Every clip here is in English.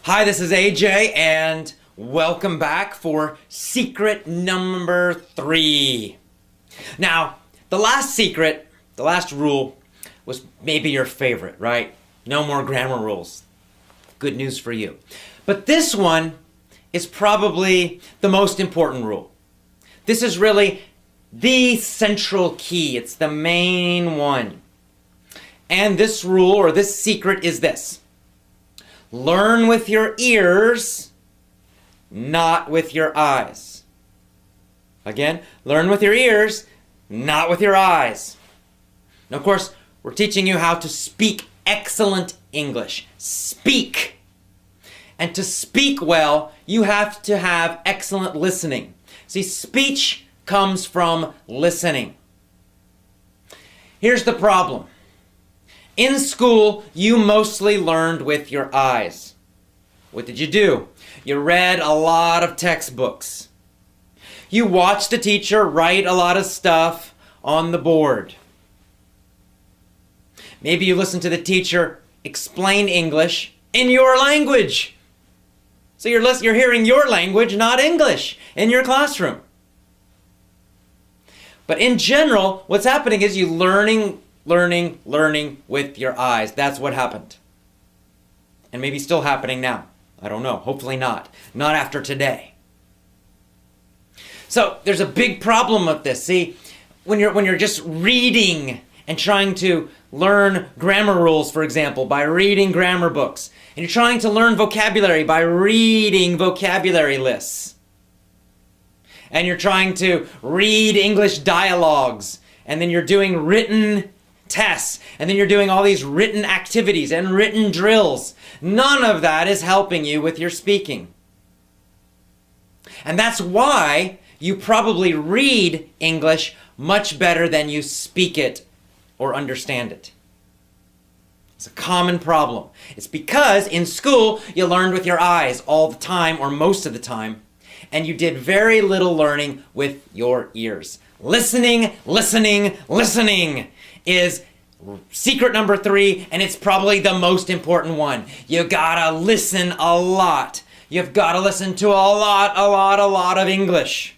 Hi, this is AJ, and welcome back for secret number 3. Now, the last secret, the last rule, was maybe your favorite, right? No more grammar rules. Good news for you. But this one is probably the most important rule. This is really the central key. It's the main one. And this rule, or this secret, is this. Learn with your ears, not with your eyes. Again, learn with your ears, not with your eyes. Now, of course, we're teaching you how to speak excellent English. Speak. And to speak well, you have to have excellent listening. See, speech comes from listening. Here's the problem. In school, you mostly learned with your eyes. What did you do? You read a lot of textbooks. You watched the teacher write a lot of stuff on the board. Maybe you listened to the teacher explain English in your language. So you're hearing your language, not English, in your classroom. But in general, what's happening is you learning with your eyes. That's what happened. And maybe still happening now. I don't know. Hopefully not. Not after today. So there's a big problem with this. See, when you're just reading and trying to learn grammar rules, for example, by reading grammar books, and you're trying to learn vocabulary by reading vocabulary lists, and you're trying to read English dialogues, and then you're doing written tests, and then you're doing all these written activities and written drills. None of that is helping you with your speaking. And that's why you probably read English much better than you speak it or understand it. It's a common problem. It's because in school you learned with your eyes all the time, or most of the time, and you did very little learning with your ears. Listening is secret number 3, and it's probably the most important one. You gotta listen a lot. You've gotta listen to a lot of English.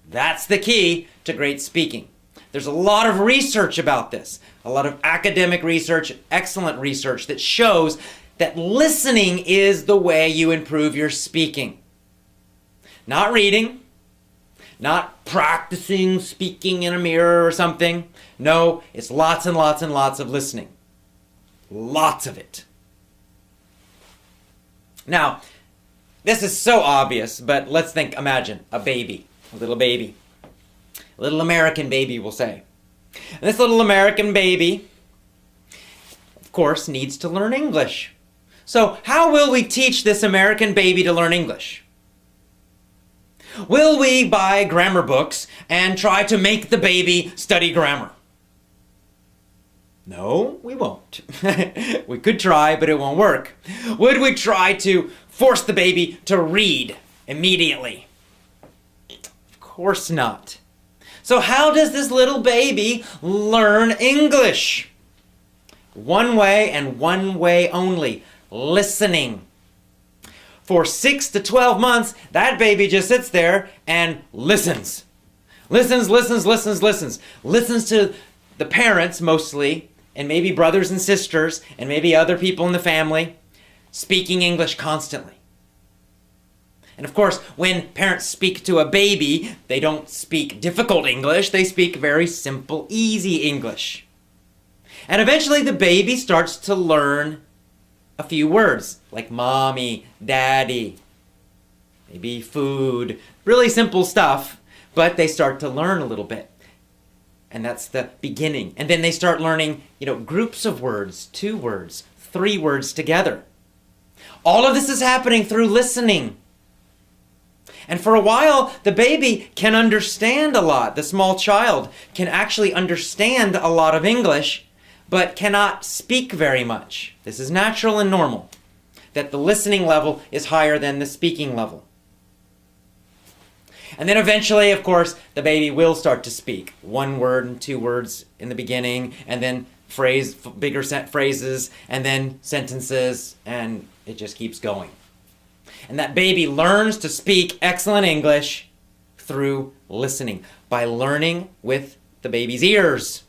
That's the key to great speaking. There's a lot of research about this, a lot of academic research, excellent research that shows that listening is the way you improve your speaking. Not reading, not practicing speaking in a mirror or something. No, it's lots and lots and lots of listening. Lots of it. Now, this is so obvious, but let's imagine a baby, a little baby. A little American baby, we'll say. And this little American baby, of course, needs to learn English. So how will we teach this American baby to learn English? Will we buy grammar books and try to make the baby study grammar? No, we won't. We could try, but it won't work. Would we try to force the baby to read immediately? Of course not. So how does this little baby learn English? One way and one way only, listening. For 6 to 12 months, that baby just sits there and listens. Listens to the parents mostly, and maybe brothers and sisters, and maybe other people in the family, speaking English constantly. And of course, when parents speak to a baby, they don't speak difficult English, they speak very simple, easy English. And eventually the baby starts to learn a few words, like mommy, daddy, maybe food, really simple stuff, but they start to learn a little bit. And that's the beginning. And then they start learning, groups of words, 2 words, 3 words together. All of this is happening through listening. And for a while, the baby can understand a lot. The small child can actually understand a lot of English, but cannot speak very much. This is natural and normal, that the listening level is higher than the speaking level. And then eventually, of course, the baby will start to speak. 1 word and 2 words in the beginning, and then phrases, and then sentences, and it just keeps going. And that baby learns to speak excellent English through listening, by learning with the baby's ears.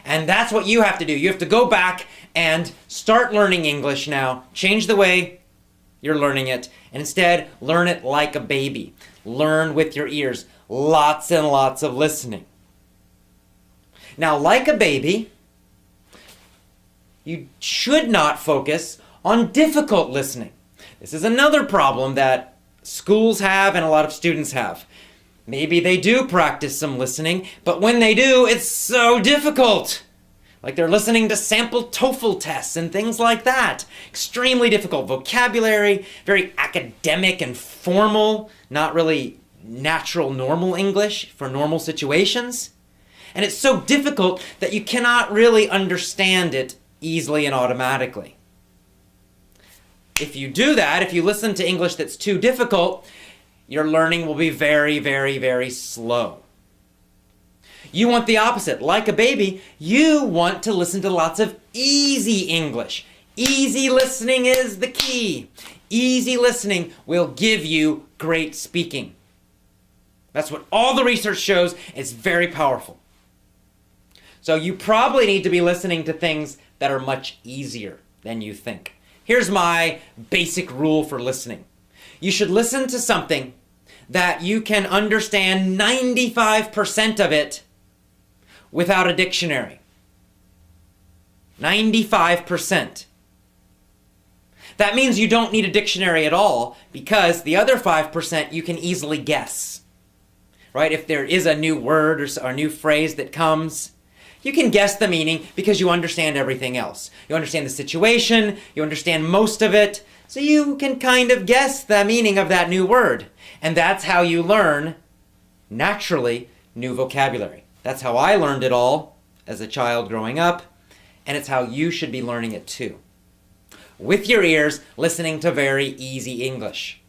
And that's what you have to do. You have to go back and start learning English now. Change the way you're learning it, and instead learn it like a baby. Learn with your ears. Lots and lots of listening. Now, like a baby, you should not focus on difficult listening. This is another problem that schools have and a lot of students have. Maybe they do practice some listening, but when they do, it's so difficult. Like they're listening to sample TOEFL tests and things like that. Extremely difficult vocabulary, very academic and formal, not really natural, normal English for normal situations. And it's so difficult that you cannot really understand it easily and automatically. If you do that, if you listen to English that's too difficult, your learning will be very, very, very slow. You want the opposite. Like a baby, you want to listen to lots of easy English. Easy listening is the key. Easy listening will give you great speaking. That's what all the research shows. It's very powerful. So you probably need to be listening to things that are much easier than you think. Here's my basic rule for listening. You should listen to something that you can understand 95% of it without a dictionary. 95%. That means you don't need a dictionary at all, because the other 5% you can easily guess. Right? If there is a new word or a new phrase that comes, you can guess the meaning because you understand everything else. You understand the situation, you understand most of it, so you can kind of guess the meaning of that new word. And that's how you learn, naturally, new vocabulary. That's how I learned it all as a child growing up, and it's how you should be learning it too. With your ears, listening to very easy English.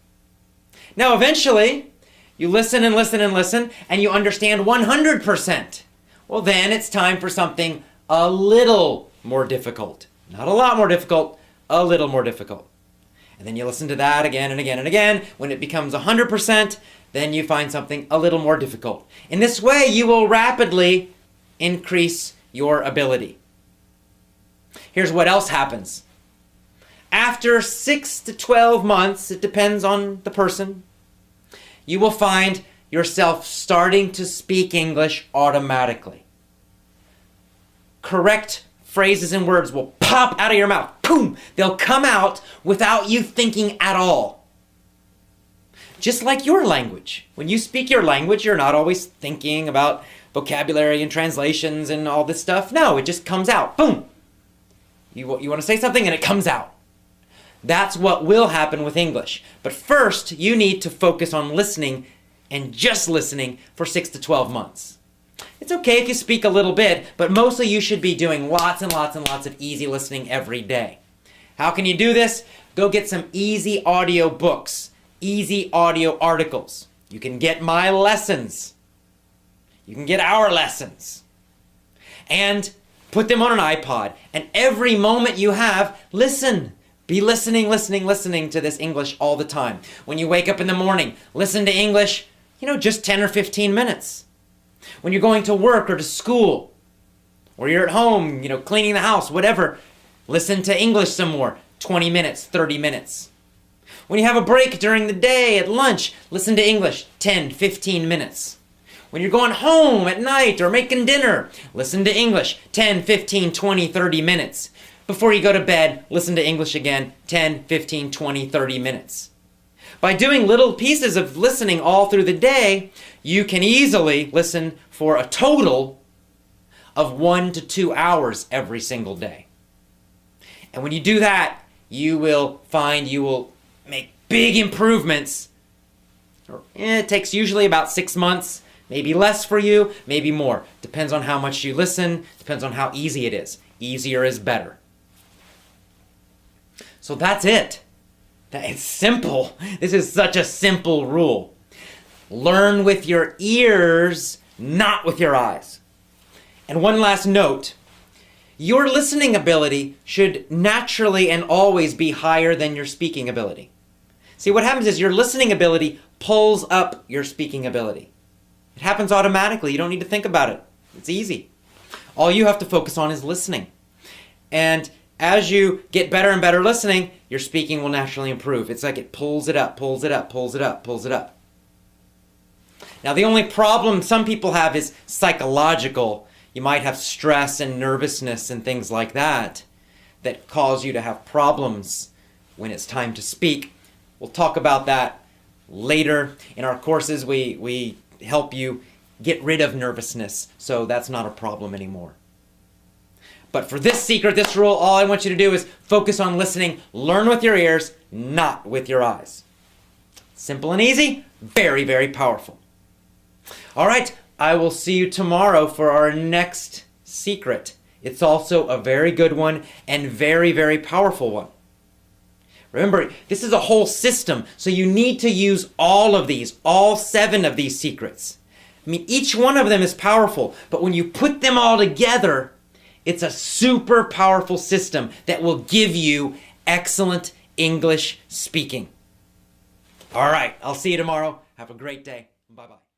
Now, eventually, you listen and listen and listen, and you understand 100%. Well, then it's time for something a little more difficult. Not a lot more difficult, a little more difficult. And then you listen to that again and again and again. When it becomes 100%, then you find something a little more difficult. In this way, you will rapidly increase your ability. Here's what else happens. After 6 to 12 months, it depends on the person, you will find yourself starting to speak English automatically. Correct phrases and words will pop out of your mouth. Boom! They'll come out without you thinking at all. Just like your language. When you speak your language, you're not always thinking about vocabulary and translations and all this stuff. No, it just comes out. Boom! You want to say something and it comes out. That's what will happen with English. But first, you need to focus on listening and just listening for 6 to 12 months. It's okay if you speak a little bit, but mostly you should be doing lots and lots and lots of easy listening every day. How can you do this? Go get some easy audio books, easy audio articles. You can get my lessons. You can get our lessons. And put them on an iPod. And every moment you have, listen. Be listening to this English all the time. When you wake up in the morning, listen to English, just 10 or 15 minutes. When you're going to work or to school, or you're at home, cleaning the house, whatever, listen to English some more, 20 minutes, 30 minutes. When you have a break during the day at lunch, listen to English, 10, 15 minutes. When you're going home at night or making dinner, listen to English, 10, 15, 20, 30 minutes. Before you go to bed, listen to English again, 10, 15, 20, 30 minutes. By doing little pieces of listening all through the day, you can easily listen for a total of 1 to 2 hours every single day. And when you do that, you will find you will make big improvements. It takes usually about 6 months, maybe less for you, maybe more. Depends on how much you listen, depends on how easy it is. Easier is better. So that's it. It's simple. This is such a simple rule. Learn with your ears, not with your eyes. And one last note. your listening ability should naturally and always be higher than your speaking ability. See, what happens is your listening ability pulls up your speaking ability. It happens automatically. You don't need to think about it. It's easy. All you have to focus on is listening. And as you get better and better listening, your speaking will naturally improve. It's like it pulls it up, pulls it up, pulls it up, pulls it up. Now, the only problem some people have is psychological. You might have stress and nervousness and things like that that cause you to have problems when it's time to speak. We'll talk about that later. In our courses, we help you get rid of nervousness, so that's not a problem anymore. But for this secret, this rule, all I want you to do is focus on listening. Learn with your ears, not with your eyes. Simple and easy, very, very powerful. All right, I will see you tomorrow for our next secret. It's also a very good one and very, very powerful one. Remember, this is a whole system, so you need to use all of these, all 7 of these secrets. I mean, each one of them is powerful, but when you put them all together, it's a super powerful system that will give you excellent English speaking. All right, I'll see you tomorrow. Have a great day. Bye-bye.